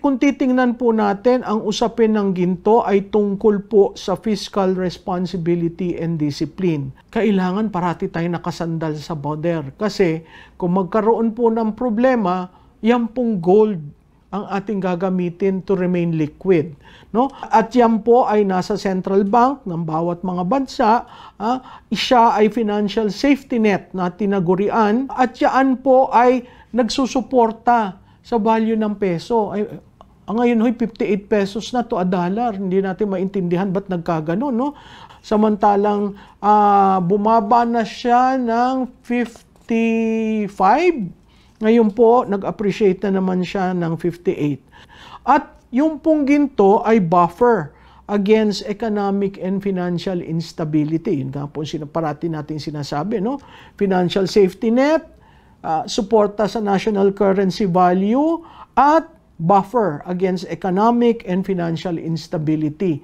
Kung titingnan po natin, ang usapin ng ginto ay tungkol po sa fiscal responsibility and discipline. Kailangan parati tayo nakasandal sa border. Kasi kung magkaroon po ng problema, yan pong gold ang ating gagamitin to remain liquid. No? At yan po ay nasa central bank ng bawat mga bansa. Siya ay financial safety net na tinagurian. At yan po ay nagsusuporta sa value ng peso. Ngayon, 58 pesos na to a dollar. Hindi natin maintindihan ba't nagkaganon, no? Samantalang bumaba na siya ng 55. Ngayon po, nag-appreciate na naman siya ng 58. At yung pong ginto ay buffer against economic and financial instability. Yun nga po parati natin sinasabi, no? Financial safety net, suporta sa national currency value, at buffer against economic and financial instability.